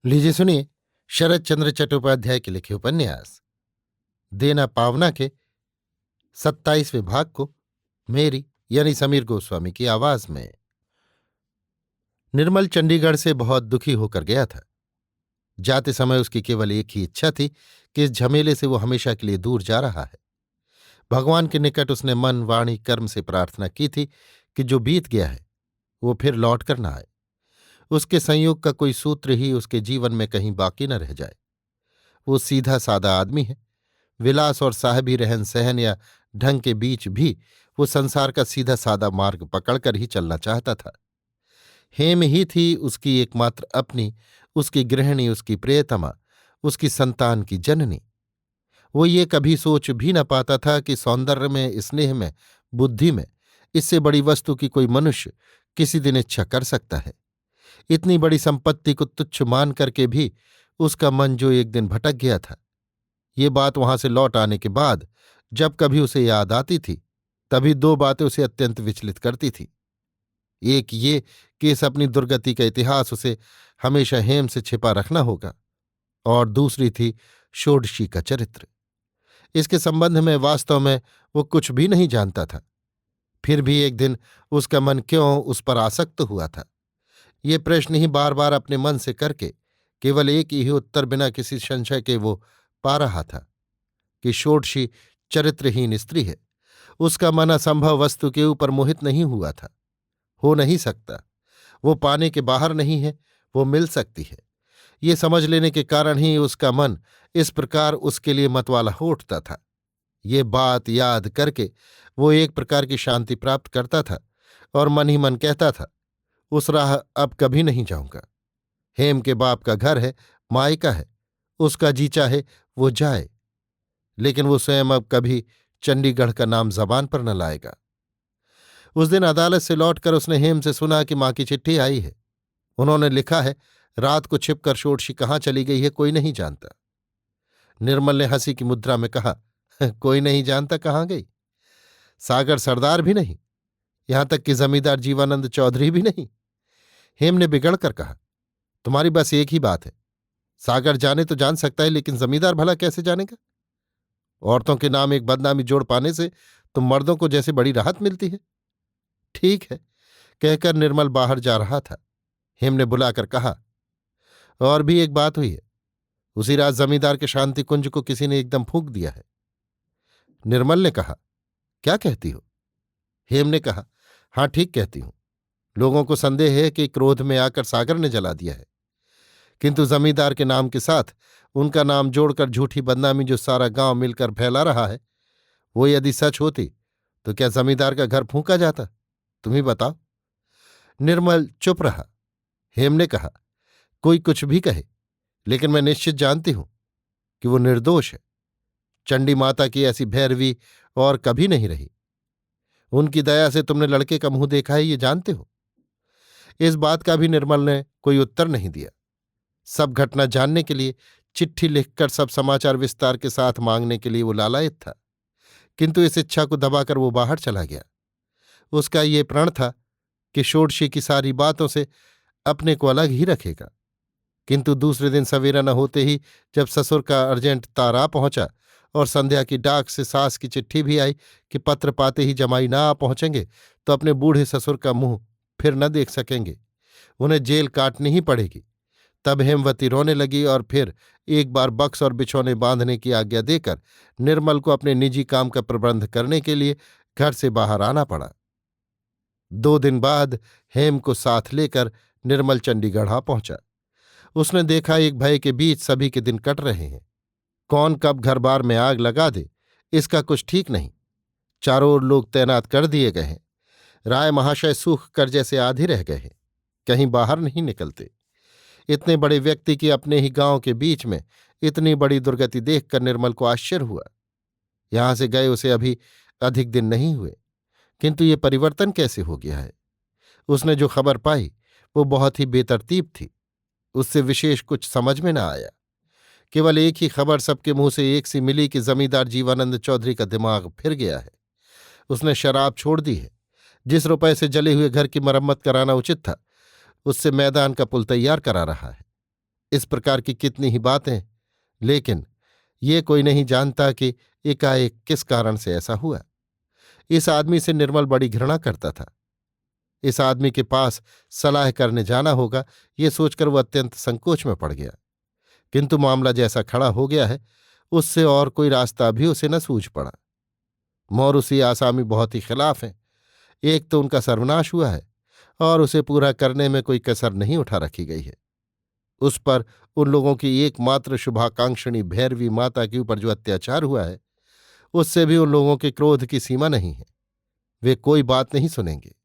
लीजिए सुनिए। शरत चंद्र चट्टोपाध्याय के लिखे उपन्यास देना पावना के 27वें भाग को मेरी यानी समीर गोस्वामी की आवाज में। निर्मल चंडीगढ़ से बहुत दुखी होकर गया था। जाते समय उसकी केवल एक ही इच्छा थी कि इस झमेले से वो हमेशा के लिए दूर जा रहा है। भगवान के निकट उसने मन वाणी कर्म से प्रार्थना की थी कि जो बीत गया है वो फिर लौट कर न आए। उसके संयोग का कोई सूत्र ही उसके जीवन में कहीं बाकी न रह जाए। वो सीधा सादा आदमी है। विलास और साहबी रहन सहन या ढंग के बीच भी वो संसार का सीधा सादा मार्ग पकड़कर ही चलना चाहता था। हेम ही थी उसकी एकमात्र अपनी, उसकी गृहिणी, उसकी प्रियतमा, उसकी संतान की जननी। वो ये कभी सोच भी न पाता था कि सौंदर्य में, स्नेह में, बुद्धि में इससे बड़ी वस्तु की कोई मनुष्य किसी दिन इच्छा कर सकता है। इतनी बड़ी संपत्ति को तुच्छ मान करके भी उसका मन जो एक दिन भटक गया था, ये बात वहां से लौट आने के बाद जब कभी उसे याद आती थी तभी दो बातें उसे अत्यंत विचलित करती थी। एक ये कि इस अपनी दुर्गति का इतिहास उसे हमेशा हेम से छिपा रखना होगा, और दूसरी थी षोडशी का चरित्र। इसके संबंध में वास्तव में वो कुछ भी नहीं जानता था। फिर भी एक दिन उसका मन क्यों उस पर आसक्त हुआ था, ये प्रश्न ही बार बार अपने मन से करके केवल एक ही उत्तर बिना किसी संशय के वो पा रहा था कि षोडशी चरित्रहीन स्त्री है। उसका मन असंभव वस्तु के ऊपर मोहित नहीं हुआ था। हो नहीं सकता। वो पाने के बाहर नहीं है, वो मिल सकती है। ये समझ लेने के कारण ही उसका मन इस प्रकार उसके लिए मतवाला हो उठता था। ये बात याद करके वो एक प्रकार की शांति प्राप्त करता था और मन ही मन कहता था, उस राह अब कभी नहीं जाऊंगा। हेम के बाप का घर है, मायका है, उसका जी चाहे वो जाए, लेकिन वो स्वयं अब कभी चंडीगढ़ का नाम जबान पर न लाएगा। उस दिन अदालत से लौटकर उसने हेम से सुना कि मां की चिट्ठी आई है। उन्होंने लिखा है, रात को छिपकर षोडशी कहाँ चली गई है कोई नहीं जानता। निर्मल ने हंसी की मुद्रा में कहा, कोई नहीं जानता कहाँ गई? सागर सरदार भी नहीं, यहां तक कि जमींदार जीवानंद चौधरी भी नहीं। हेम ने बिगड़ कर कहा, तुम्हारी बस एक ही बात है, सागर जाने तो जान सकता है, लेकिन जमींदार भला कैसे जानेगा? औरतों के नाम एक बदनामी जोड़ पाने से तुम मर्दों को जैसे बड़ी राहत मिलती है। ठीक है, कहकर निर्मल बाहर जा रहा था। हेम ने बुलाकर कहा, और भी एक बात हुई है। उसी रात जमींदार के शांति कुंज को किसी ने एकदम फूंक दिया है। निर्मल ने कहा, क्या कहती हो? हेम ने कहा, हाँ ठीक कहती हूं। लोगों को संदेह है कि क्रोध में आकर सागर ने जला दिया है, किंतु जमींदार के नाम के साथ उनका नाम जोड़कर झूठी बदनामी जो सारा गांव मिलकर फैला रहा है, वो यदि सच होती तो क्या जमींदार का घर फूंका जाता? तुम ही बताओ। निर्मल चुप रहा। हेम ने कहा, कोई कुछ भी कहे, लेकिन मैं निश्चित जानती हूं कि वो निर्दोष है। चंडी माता की ऐसी भैरवी और कभी नहीं रही। उनकी दया से तुमने लड़के का मुंह देखा है, ये जानते हो। इस बात का भी निर्मल ने कोई उत्तर नहीं दिया। सब घटना जानने के लिए चिट्ठी लिखकर सब समाचार विस्तार के साथ मांगने के लिए वो लालायित था, किंतु इस इच्छा को दबाकर वो बाहर चला गया। उसका ये प्रण था कि षोडशी की सारी बातों से अपने को अलग ही रखेगा। किंतु दूसरे दिन सवेरा न होते ही जब ससुर का अर्जेंट तार आ पहुंचा और संध्या की डाक से सास की चिट्ठी भी आई कि पत्र पाते ही जमाई ना आ पहुंचेंगे तो अपने बूढ़े ससुर का मुंह फिर न देख सकेंगे, उन्हें जेल काटनी ही पड़ेगी, तब हेमवती रोने लगी और फिर एक बार बक्स और बिछौने बांधने की आज्ञा देकर निर्मल को अपने निजी काम का प्रबंध करने के लिए घर से बाहर आना पड़ा। 2 दिन बाद हेम को साथ लेकर निर्मल चंडीगढ़ आ पहुंचा। उसने देखा एक भय के बीच सभी के दिन कट रहे हैं। कौन कब घर बार में आग लगा दे, इसका कुछ ठीक नहीं। चारों ओर लोग तैनात कर दिए गए हैं। राय महाशय सूख कर जैसे आधे रह गए हैं, कहीं बाहर नहीं निकलते। इतने बड़े व्यक्ति की अपने ही गांव के बीच में इतनी बड़ी दुर्गति देखकर निर्मल को आश्चर्य हुआ। यहां से गए उसे अभी अधिक दिन नहीं हुए, किंतु ये परिवर्तन कैसे हो गया है? उसने जो खबर पाई वो बहुत ही बेतरतीब थी। उससे विशेष कुछ समझ में न आया। केवल एक ही खबर सबके मुंह से एक सी मिली कि जमींदार जीवानंद चौधरी का दिमाग फिर गया है। उसने शराब छोड़ दी है। जिस रुपए से जले हुए घर की मरम्मत कराना उचित था, उससे मैदान का पुल तैयार करा रहा है। इस प्रकार की कितनी ही बातें, लेकिन ये कोई नहीं जानता कि एकाएक किस कारण से ऐसा हुआ। इस आदमी से निर्मल बड़ी घृणा करता था। इस आदमी के पास सलाह करने जाना होगा, ये सोचकर वो अत्यंत संकोच में पड़ गया। किंतु मामला जैसा खड़ा हो गया है, उससे और कोई रास्ता भी उसे न सूझ पड़ा। मौरूसी आसामी बहुत ही खिलाफ हैं। एक तो उनका सर्वनाश हुआ है और उसे पूरा करने में कोई कसर नहीं उठा रखी गई है। उस पर उन लोगों की एकमात्र शुभाकांक्षिणी भैरवी माता के ऊपर जो अत्याचार हुआ है, उससे भी उन लोगों के क्रोध की सीमा नहीं है। वे कोई बात नहीं सुनेंगे।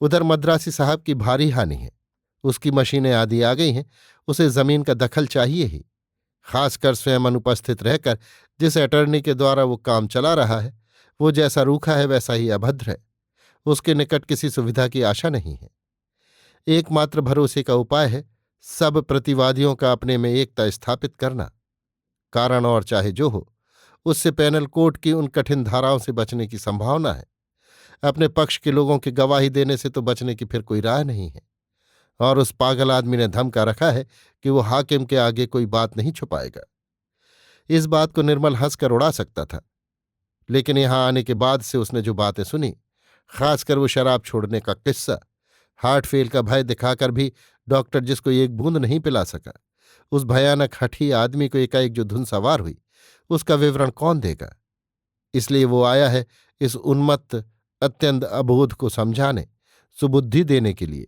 उधर मद्रासी साहब की भारी हानि है। उसकी मशीनें आदि आ गई हैं। उसे जमीन का दखल चाहिए ही। खासकर स्वयं अनुपस्थित रहकर जिस अटर्नी के द्वारा वो काम चला रहा है, वो जैसा रूखा है वैसा ही अभद्र है। उसके निकट किसी सुविधा की आशा नहीं है। एकमात्र भरोसे का उपाय है सब प्रतिवादियों का अपने में एकता स्थापित करना। कारण और चाहे जो हो, उससे पैनल कोर्ट की उन कठिन धाराओं से बचने की संभावना है। अपने पक्ष के लोगों की गवाही देने से तो बचने की फिर कोई राह नहीं है। और उस पागल आदमी ने धमका रखा है कि वो हाकिम के आगे कोई बात नहीं छुपाएगा। इस बात को निर्मल हंसकर उड़ा सकता था, लेकिन यहां आने के बाद से उसने जो बातें सुनी, खासकर वो शराब छोड़ने का किस्सा, हार्ट फेल का भय दिखाकर भी डॉक्टर जिसको एक बूंद नहीं पिला सका, उस भयानक हठी आदमी को एकाएक जो धुन सवार हुई, उसका विवरण कौन देगा। इसलिए वो आया है इस उन्मत्त अत्यंत अबोध को समझाने, सुबुद्धि देने के लिए।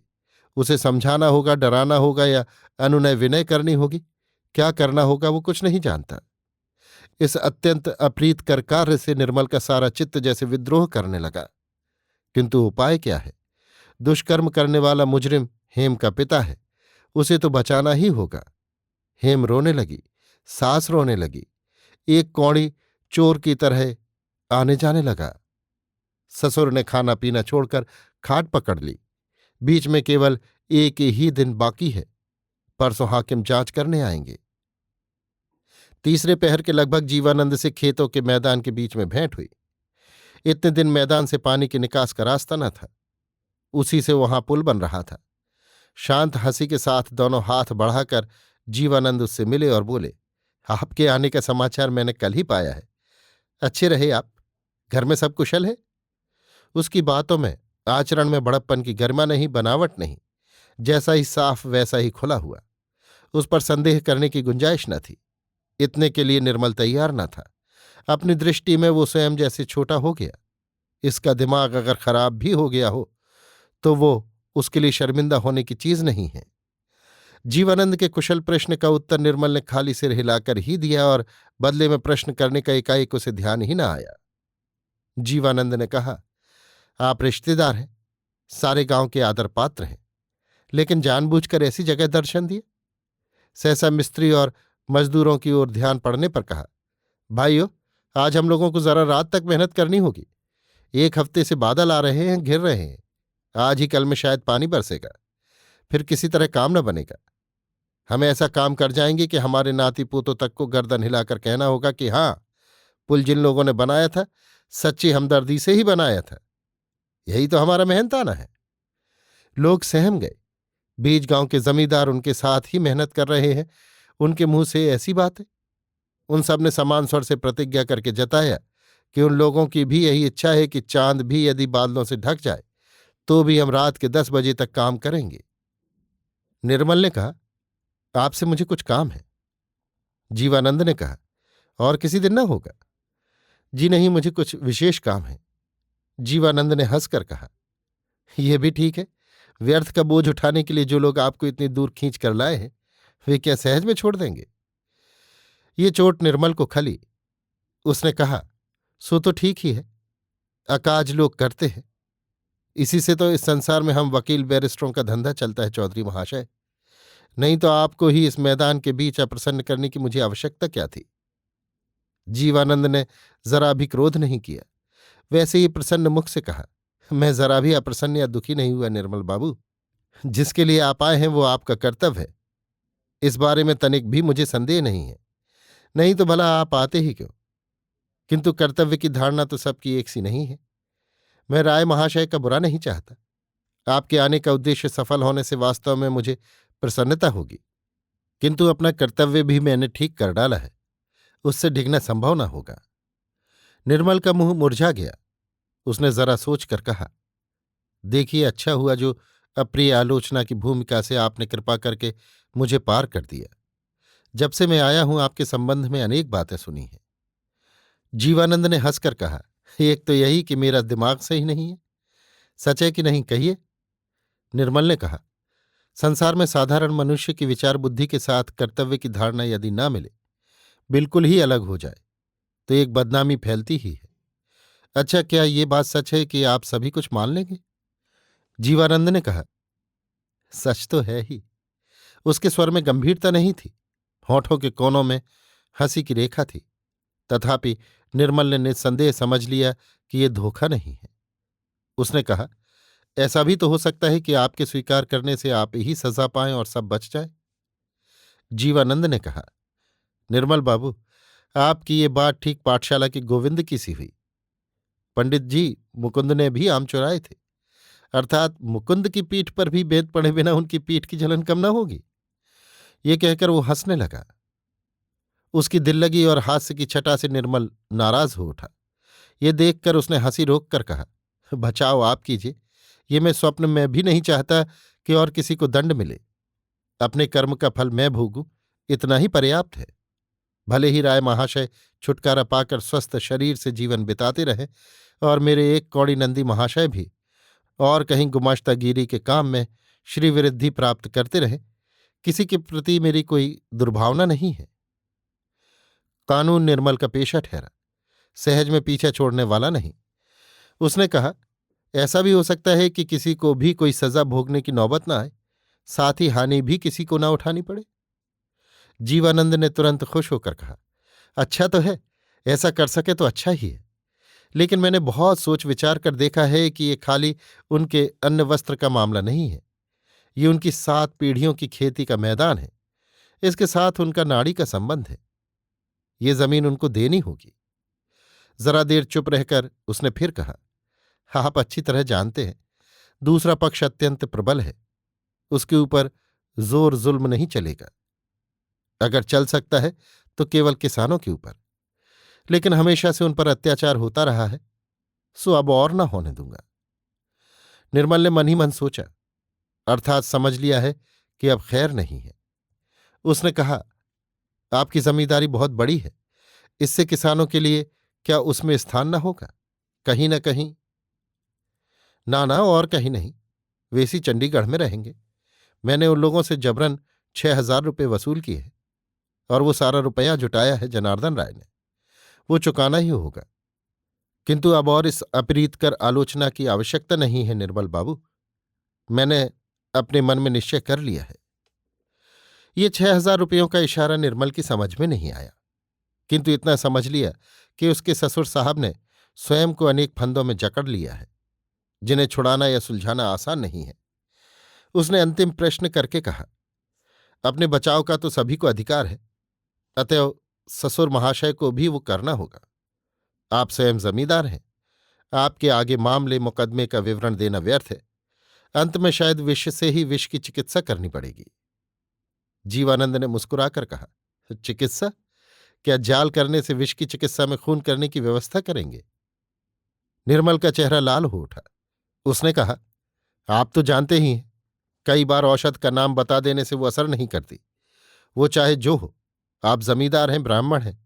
उसे समझाना होगा, डराना होगा या अनुनय विनय करनी होगी। क्या करना होगा वो कुछ नहीं जानता। इस अत्यंत अप्रीतकर कार्य से निर्मल का सारा चित्त जैसे विद्रोह करने लगा। किंतु उपाय क्या है। दुष्कर्म करने वाला मुजरिम हेम का पिता है, उसे तो बचाना ही होगा। हेम रोने लगी, सास रोने लगी। एक कौड़ी चोर की तरह आने जाने लगा। ससुर ने खाना पीना छोड़कर खाट पकड़ ली। बीच में केवल एक ही दिन बाकी है। परसों हाकिम जांच करने आएंगे। तीसरे पहर के लगभग जीवानंद से खेतों के मैदान के बीच में भेंट हुई। इतने दिन मैदान से पानी के निकास का रास्ता न था। उसी से वहां पुल बन रहा था। शांत हंसी के साथ दोनों हाथ बढ़ाकर जीवानंद उससे मिले और बोले, आपके आने का समाचार मैंने कल ही पाया है। अच्छे रहे आप? घर में सब कुशल है? उसकी बातों में, आचरण में बड़प्पन की गरिमा नहीं, बनावट नहीं। जैसा ही साफ वैसा ही खुला हुआ। उस पर संदेह करने की गुंजाइश न थी। इतने के लिए निर्मल तैयार न था। अपनी दृष्टि में वो स्वयं जैसे छोटा हो गया। इसका दिमाग अगर खराब भी हो गया हो तो वो उसके लिए शर्मिंदा होने की चीज नहीं है। जीवानंद के कुशल प्रश्न का उत्तर निर्मल ने खाली सिर हिलाकर ही दिया और बदले में प्रश्न करने का एकाएक उसे ध्यान ही न आया। जीवानंद ने कहा, आप रिश्तेदार हैं, सारे गांव के आदर पात्र हैं, लेकिन जानबूझकर ऐसी जगह दर्शन दिए। सहसा मिस्त्री और मजदूरों की ओर ध्यान पड़ने पर कहा, भाइयों, आज हम लोगों को जरा रात तक मेहनत करनी होगी। एक हफ्ते से बादल आ रहे हैं, घिर रहे हैं। आज ही कल में शायद पानी बरसेगा, फिर किसी तरह काम न बनेगा। हम ऐसा काम कर जाएंगे कि हमारे नाती पोतों तक को गर्दन हिलाकर कहना होगा कि हाँ, पुल जिन लोगों ने बनाया था, सच्ची हमदर्दी से ही बनाया था। यही तो हमारा मेहनताना है। लोग सहम गए। बीज गांव के जमींदार उनके साथ ही मेहनत कर रहे हैं, उनके मुंह से ऐसी बातें। उन सब ने समान स्वर से प्रतिज्ञा करके जताया कि उन लोगों की भी यही इच्छा है कि चांद भी यदि बादलों से ढक जाए तो भी हम रात के 10 बजे तक काम करेंगे। निर्मल ने कहा, आपसे मुझे कुछ काम है। जीवानंद ने कहा, और किसी दिन न होगा? जी नहीं, मुझे कुछ विशेष काम है। जीवानंद ने हंसकर कहा, यह भी ठीक है। व्यर्थ का बोझ उठाने के लिए जो लोग आपको इतनी दूर खींच कर लाए हैं, वे क्या सहज में छोड़ देंगे? ये चोट निर्मल को खली। उसने कहा, सो तो ठीक ही है, अकाज लोग करते हैं। इसी से तो इस संसार में हम वकील बैरिस्टरों का धंधा चलता है चौधरी महाशय। नहीं तो आपको ही इस मैदान के बीच अप्रसन्न करने की मुझे आवश्यकता क्या थी? जीवानंद ने जरा भी क्रोध नहीं किया। वैसे ही प्रसन्न मुख से कहा, मैं जरा भी अप्रसन्न या दुखी नहीं हुआ निर्मल बाबू। जिसके लिए आप आए हैं वो आपका कर्तव्य है, इस बारे में तनिक भी मुझे संदेह नहीं है। नहीं तो भला आप आते ही क्यों? किंतु कर्तव्य की धारणा तो सबकी एक सी नहीं है। मैं राय महाशय का बुरा नहीं चाहता। आपके आने का उद्देश्य सफल होने से वास्तव में मुझे प्रसन्नता होगी। किंतु अपना कर्तव्य भी मैंने ठीक कर डाला है, उससे डिगना संभव न होगा। निर्मल का मुंह मुरझा गया। उसने जरा सोचकर कहा, देखिए, अच्छा हुआ जो अप्रिय आलोचना की भूमिका से आपने कृपा करके मुझे पार कर दिया। जब से मैं आया हूं आपके संबंध में अनेक बातें सुनी हैं। जीवानंद ने हंसकर कहा, एक तो यही कि मेरा दिमाग सही नहीं है। सच है कि नहीं, कहिए। निर्मल ने कहा, संसार में साधारण मनुष्य की विचार बुद्धि के साथ कर्तव्य की धारणा यदि ना मिले, बिल्कुल ही अलग हो जाए, तो एक बदनामी फैलती ही है। अच्छा, क्या ये बात सच है कि आप सभी कुछ मान लेंगे? जीवानंद ने कहा, सच तो है ही। उसके स्वर में गंभीरता नहीं थी, होठों के कोनों में हंसी की रेखा थी। तथापि निर्मल ने निस्संदेह समझ लिया कि ये धोखा नहीं है। उसने कहा, ऐसा भी तो हो सकता है कि आपके स्वीकार करने से आप ही सजा पाएं और सब बच जाए। जीवानंद ने कहा, निर्मल बाबू, आपकी ये बात ठीक पाठशाला की गोविंद की सी हुई। पंडित जी, मुकुंद ने भी आम चुराए थे, अर्थात मुकुंद की पीठ पर भी बेद पढ़े बिना उनकी पीठ की जलन कम न होगी। ये कहकर वो हंसने लगा। उसकी दिल लगी और हास्य की छटा से निर्मल नाराज हो उठा। ये देखकर उसने हंसी रोक कर कहा, बचाओ आप कीजिए। ये मैं स्वप्न में भी नहीं चाहता कि और किसी को दंड मिले। अपने कर्म का फल मैं भोगूं, इतना ही पर्याप्त है। भले ही राय महाशय छुटकारा पाकर स्वस्थ शरीर से जीवन बिताते रहे और मेरे एक कौड़ी नंदी महाशय भी और कहीं गुमाश्तागिरी के काम में श्रीवृद्धि प्राप्त करते रहे, किसी के प्रति मेरी कोई दुर्भावना नहीं है। कानून निर्मल का पेशा ठहरा, सहज में पीछा छोड़ने वाला नहीं। उसने कहा, ऐसा भी हो सकता है कि किसी को भी कोई सजा भोगने की नौबत ना आए, साथ ही हानि भी किसी को ना उठानी पड़े। जीवानंद ने तुरंत खुश होकर कहा, अच्छा तो है, ऐसा कर सके तो अच्छा ही है। लेकिन मैंने बहुत सोच विचार कर देखा है कि ये खाली उनके अन्न वस्त्र का मामला नहीं है। ये उनकी 7 पीढ़ियों की खेती का मैदान है। इसके साथ उनका नाड़ी का संबंध है। ये जमीन उनको देनी होगी। जरा देर चुप रहकर उसने फिर कहा, आप अच्छी तरह जानते हैं, दूसरा पक्ष अत्यंत प्रबल है। उसके ऊपर जोर जुल्म नहीं चलेगा। अगर चल सकता है तो केवल किसानों के ऊपर, लेकिन हमेशा से उन पर अत्याचार होता रहा है, सो अब और न होने दूंगा। निर्मल ने मन ही मन सोचा, अर्थात समझ लिया है कि अब खैर नहीं है। उसने कहा, आपकी जमींदारी बहुत बड़ी है, इससे किसानों के लिए क्या उसमें स्थान न होगा? कहीं न कहीं। ना ना, और कहीं नहीं। वे इसी चंडीगढ़ में रहेंगे। मैंने उन लोगों से जबरन 6,000 रुपये वसूल किए हैं और वो सारा रुपया जुटाया है जनार्दन राय ने। वो चुकाना ही होगा। किंतु अब और इस अपरीतकर आलोचना की आवश्यकता नहीं है निर्मल बाबू। मैंने अपने मन में निश्चय कर लिया है। ये 6,000 रुपयों का इशारा निर्मल की समझ में नहीं आया, किंतु इतना समझ लिया कि उसके ससुर साहब ने स्वयं को अनेक फंदों में जकड़ लिया है, जिन्हें छुड़ाना या सुलझाना आसान नहीं है। उसने अंतिम प्रश्न करके कहा, अपने बचाव का तो सभी को अधिकार है, अतएव ससुर महाशय को भी वो करना होगा। आप स्वयं जमींदार हैं। आपके आगे मामले मुकदमे का विवरण देना व्यर्थ है। अंत में शायद विष से ही विष की चिकित्सा करनी पड़ेगी। जीवानंद ने मुस्कुराकर कहा, चिकित्सा? क्या जाल करने से विष की चिकित्सा में खून करने की व्यवस्था करेंगे? निर्मल का चेहरा लाल हो उठा। उसने कहा, आप तो जानते ही हैं, कई बार औषध का नाम बता देने से वो असर नहीं करती। वो चाहे जो हो, आप जमींदार हैं, ब्राह्मण हैं,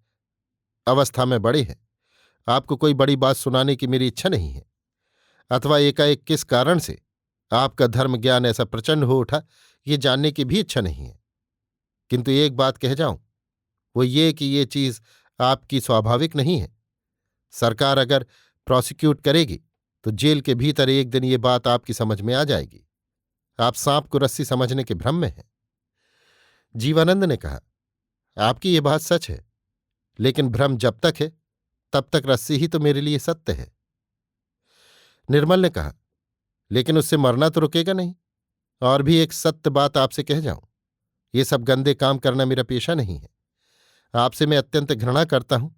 अवस्था में बड़े हैं। आपको कोई बड़ी बात सुनाने की मेरी इच्छा नहीं है, अथवा एकाएक किस कारण से आपका धर्म ज्ञान ऐसा प्रचंड हो उठा, ये जानने की भी इच्छा नहीं है। किंतु एक बात कह जाऊं, वो ये कि ये चीज आपकी स्वाभाविक नहीं है। सरकार अगर प्रोसिक्यूट करेगी तो जेल के भीतर एक दिन ये बात आपकी समझ में आ जाएगी। आप सांप को रस्सी समझने के भ्रम में हैं। जीवानंद ने कहा, आपकी ये बात सच है, लेकिन भ्रम जब तक है तब तक रस्सी ही तो मेरे लिए सत्य है। निर्मल ने कहा, लेकिन उससे मरना तो रुकेगा नहीं। और भी एक सत्य बात आपसे कह जाऊं, ये सब गंदे काम करना मेरा पेशा नहीं है। आपसे मैं अत्यंत घृणा करता हूं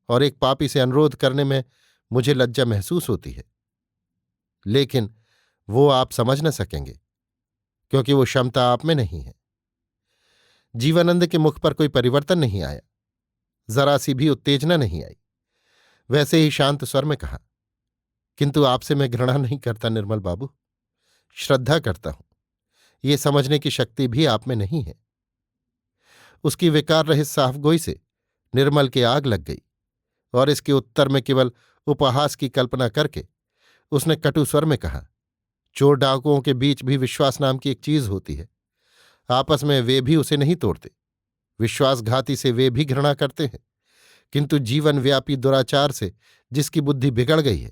और एक पापी से अनुरोध करने में मुझे लज्जा महसूस होती है। लेकिन वो आप समझ न सकेंगे, क्योंकि वो क्षमता आप में नहीं है। जीवानंद के मुख पर कोई परिवर्तन नहीं आया, जरा सी भी उत्तेजना नहीं आई। वैसे ही शांत स्वर में कहा, किंतु आपसे मैं घृणा नहीं करता निर्मल बाबू, श्रद्धा करता हूं। ये समझने की शक्ति भी आप में नहीं है। उसकी विकार रहित साफगोई से निर्मल की आग लग गई और इसके उत्तर में केवल उपहास की कल्पना करके उसने कटु स्वर में कहा, चोर डाकुओं के बीच भी विश्वास नाम की एक चीज होती है। आपस में वे भी उसे नहीं तोड़ते। विश्वासघाती से वे भी घृणा करते हैं, किंतु जीवन व्यापी दुराचार से जिसकी बुद्धि बिगड़ गई है,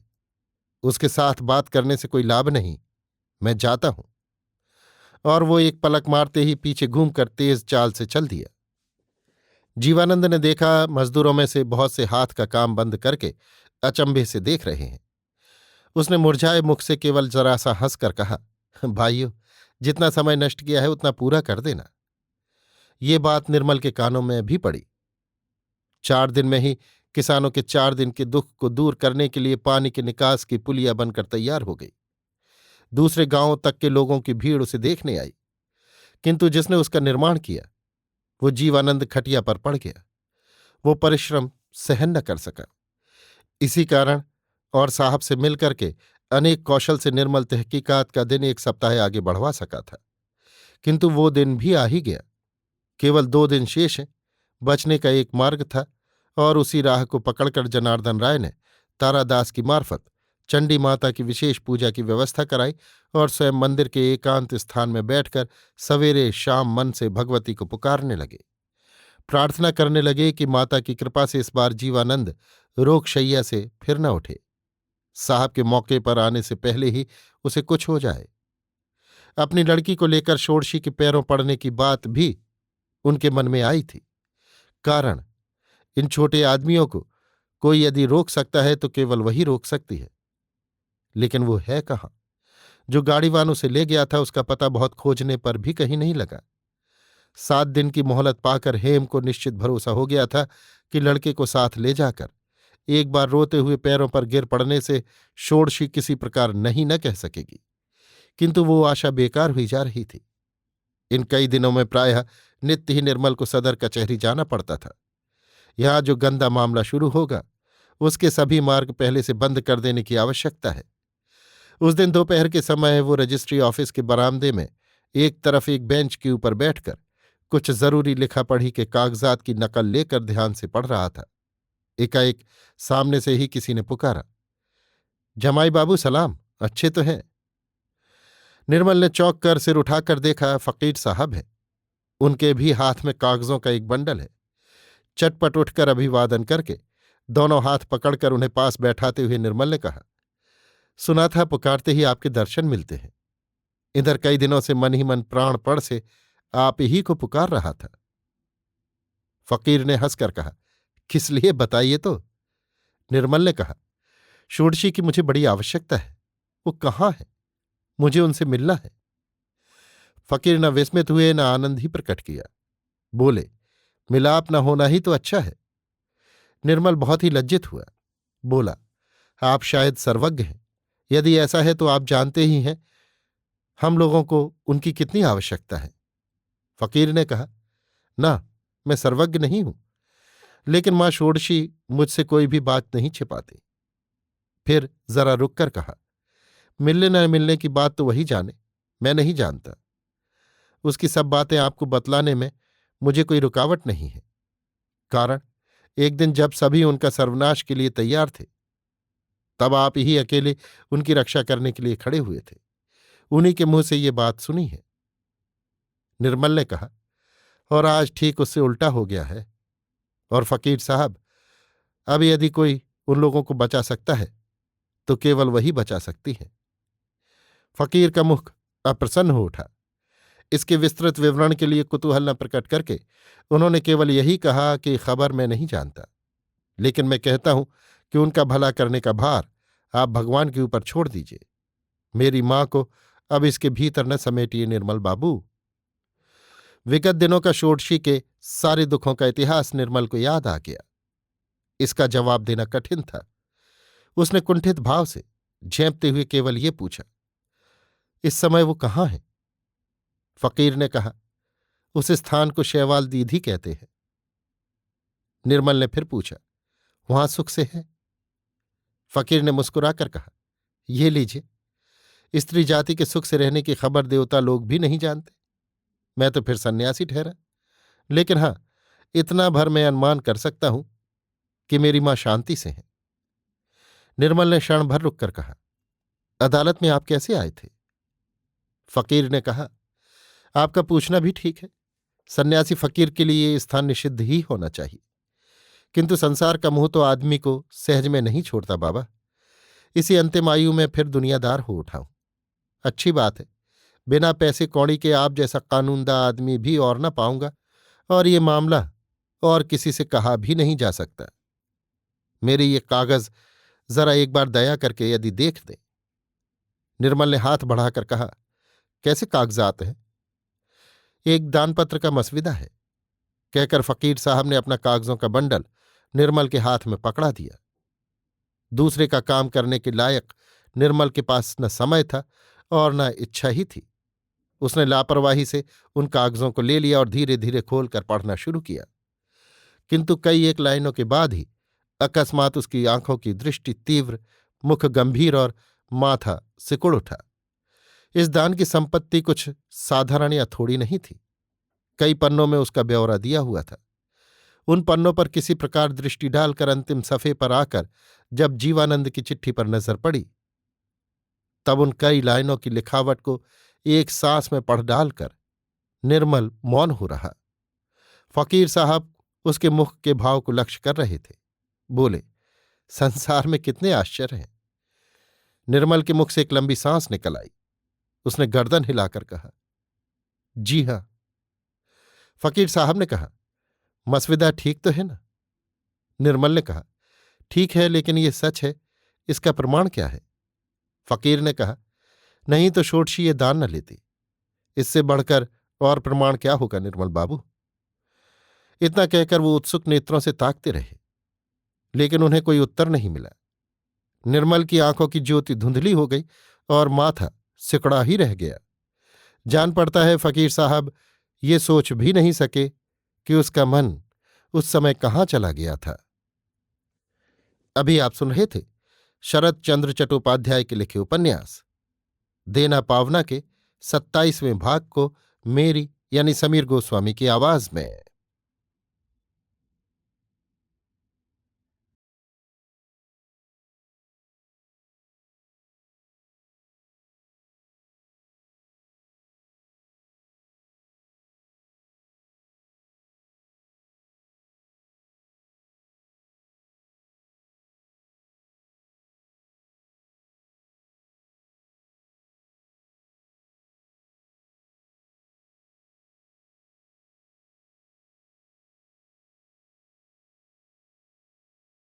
उसके साथ बात करने से कोई लाभ नहीं। मैं जाता हूं। और वो एक पलक मारते ही पीछे घूमकर तेज चाल से चल दिया। जीवानंद ने देखा, मजदूरों में से बहुत से हाथ का काम बंद करके अचंभे से देख रहे हैं। उसने मुरझाए मुख से केवल जरा सा हंसकर कहा, भाइयों, जितना समय नष्ट किया है उतना पूरा कर देना। ये बात निर्मल के कानों में भी पड़ी। 4 दिन में ही किसानों के 4 दिन के दुख को दूर करने के लिए पानी के निकास की पुलिया बनकर तैयार हो गई। दूसरे गांवों तक के लोगों की भीड़ उसे देखने आई, किंतु जिसने उसका निर्माण किया वो जीवानंद खटिया पर पड़ गया। वो परिश्रम सहन न कर सका। इसी कारण और साहब से मिलकर के अनेक कौशल से निर्मल तहकीकात का दिन 1 सप्ताह आगे बढ़वा सका था, किंतु वो दिन भी आ ही गया। केवल 2 दिन शेष हैं। बचने का एक मार्ग था और उसी राह को पकड़कर जनार्दन राय ने तारादास की मार्फत चंडी माता की विशेष पूजा की व्यवस्था कराई और स्वयं मंदिर के एकांत स्थान में बैठकर सवेरे शाम मन से भगवती को पुकारने लगे। प्रार्थना करने लगे कि माता की कृपा से इस बार जीवानंद रोगशैया से फिर न उठे। साहब के मौके पर आने से पहले ही उसे कुछ हो जाए। अपनी लड़की को लेकर षोडशी के पैरों पड़ने की बात भी उनके मन में आई थी। कारण, इन छोटे आदमियों को कोई यदि रोक सकता है तो केवल वही रोक सकती है। लेकिन वो है कहाँ? जो गाड़ीवान उसे ले गया था उसका पता बहुत खोजने पर भी कहीं नहीं लगा। 7 दिन की मोहलत पाकर हेम को निश्चित भरोसा हो गया था कि लड़के को साथ ले जाकर एक बार रोते हुए पैरों पर गिर पड़ने से षोडशी किसी प्रकार नहीं न कह सकेगी, किंतु वो आशा बेकार हुई जा रही थी। इन कई दिनों में प्रायः नित्य ही निर्मल को सदर कचहरी जाना पड़ता था। यहां जो गंदा मामला शुरू होगा उसके सभी मार्ग पहले से बंद कर देने की आवश्यकता है। उस दिन दोपहर के समय वो रजिस्ट्री ऑफिस के बरामदे में एक तरफ एक बेंच के ऊपर बैठकर कुछ जरूरी लिखा पढ़ी के कागजात की नकल लेकर ध्यान से पढ़ रहा था। एकाएक सामने से ही किसी ने पुकारा, जमाई बाबू सलाम, अच्छे तो हैं? निर्मल ने चौंक कर सिर उठाकर देखा, फकीर साहब है। उनके भी हाथ में कागजों का एक बंडल है। चटपट उठकर अभिवादन करके दोनों हाथ पकड़कर उन्हें पास बैठाते हुए निर्मल ने कहा, सुना था पुकारते ही आपके दर्शन मिलते हैं। इधर कई दिनों से मन ही मन प्राणपण से आप ही को पुकार रहा था। फकीर ने हंसकर कहा, किस लिए बताइए तो? निर्मल ने कहा, षोडशी की मुझे बड़ी आवश्यकता है। वो कहाँ है? मुझे उनसे मिलना है। फकीर न विस्मित हुए न आनंद ही प्रकट किया। बोले, मिलाप न होना ही तो अच्छा है। निर्मल बहुत ही लज्जित हुआ। बोला, आप शायद सर्वज्ञ हैं। यदि ऐसा है तो आप जानते ही हैं हम लोगों को उनकी कितनी आवश्यकता है। फकीर ने कहा, ना, मैं सर्वज्ञ नहीं हूं, लेकिन मां षोडशी मुझसे कोई भी बात नहीं छिपाती। फिर जरा रुककर कहा, मिलने न मिलने की बात तो वही जाने, मैं नहीं जानता। उसकी सब बातें आपको बतलाने में मुझे कोई रुकावट नहीं है। कारण, एक दिन जब सभी उनका सर्वनाश के लिए तैयार थे तब आप ही अकेले उनकी रक्षा करने के लिए खड़े हुए थे। उन्हीं के मुंह से ये बात सुनी है। निर्मल ने कहा, और आज ठीक उससे उल्टा हो गया है। और फकीर साहब, अब यदि कोई उन लोगों को बचा सकता है तो केवल वही बचा सकती है। फकीर का मुख अप्रसन्न हो उठा। इसके विस्तृत विवरण के लिए कुतूहल न प्रकट करके उन्होंने केवल यही कहा कि खबर मैं नहीं जानता, लेकिन मैं कहता हूं कि उनका भला करने का भार आप भगवान के ऊपर छोड़ दीजिए। मेरी मां को अब इसके भीतर न समेटिए निर्मल बाबू। विगत दिनों का षोडशी के सारे दुखों का इतिहास निर्मल को याद आ गया। इसका जवाब देना कठिन था। उसने कुंठित भाव से झेंपते हुए केवल ये पूछा, इस समय वो कहाँ है? फकीर ने कहा, उस स्थान को शैवाल दीधी कहते हैं। निर्मल ने फिर पूछा, वहां सुख से है? फकीर ने मुस्कुराकर कहा, ये लीजिए, स्त्री जाति के सुख से रहने की खबर देवता लोग भी नहीं जानते। मैं तो फिर सन्यासी ठहरा, लेकिन हां, इतना भर मैं अनुमान कर सकता हूं कि मेरी मां शांति से है। निर्मल ने क्षण भर रुककर कहा, अदालत में आप कैसे आए थे? फकीर ने कहा, आपका पूछना भी ठीक है। सन्यासी फकीर के लिए ये स्थान निषिद्ध ही होना चाहिए, किंतु संसार का मोह तो आदमी को सहज में नहीं छोड़ता बाबा। इसी अंतिम आयु में फिर दुनियादार हो उठाऊं। अच्छी बात है, बिना पैसे कौड़ी के आप जैसा कानूनदा आदमी भी और न पाऊंगा, और ये मामला और किसी से कहा भी नहीं जा सकता। मेरे ये कागज जरा एक बार दया करके यदि देख दें। निर्मल ने हाथ बढ़ाकर कहा, कैसे कागजात हैं? एक दानपत्र का मसविदा है, कहकर फकीर साहब ने अपना कागजों का बंडल निर्मल के हाथ में पकड़ा दिया। दूसरे का काम करने के लायक निर्मल के पास न समय था और न इच्छा ही थी। उसने लापरवाही से उन कागजों को ले लिया और धीरे धीरे खोलकर पढ़ना शुरू किया, किंतु कई एक लाइनों के बाद ही अकस्मात उसकी आंखों की दृष्टि तीव्र, मुख गंभीर और माथा सिकुड़ उठा। इस दान की संपत्ति कुछ साधारण या थोड़ी नहीं थी। कई पन्नों में उसका ब्यौरा दिया हुआ था। उन पन्नों पर किसी प्रकार दृष्टि डालकर अंतिम सफ़े पर आकर जब जीवानंद की चिट्ठी पर नजर पड़ी, तब उन कई लाइनों की लिखावट को एक सांस में पढ़ डालकर निर्मल मौन हो रहा। फकीर साहब उसके मुख के भाव को लक्ष्य कर रहे थे। बोले, संसार में कितने आश्चर्य हैं। निर्मल के मुख से एक लंबी सांस निकल आई। उसने गर्दन हिलाकर कहा, जी हां। फकीर साहब ने कहा, मसविदा ठीक तो है ना? निर्मल ने कहा, ठीक है, लेकिन ये सच है, इसका प्रमाण क्या है? फकीर ने कहा, नहीं तो षोडशी ये दान न लेती। इससे बढ़कर और प्रमाण क्या होगा निर्मल बाबू? इतना कहकर वो उत्सुक नेत्रों से ताकते रहे, लेकिन उन्हें कोई उत्तर नहीं मिला। निर्मल की आंखों की ज्योति धुंधली हो गई और माथा सिकुड़ा ही रह गया। जान पड़ता है फकीर साहब ये सोच भी नहीं सके कि उसका मन उस समय कहाँ चला गया था। अभी आप सुन रहे थे शरत चंद्र चट्टोपाध्याय के लिखे उपन्यास देना पावना के 27वें भाग को मेरी यानी समीर गोस्वामी की आवाज में।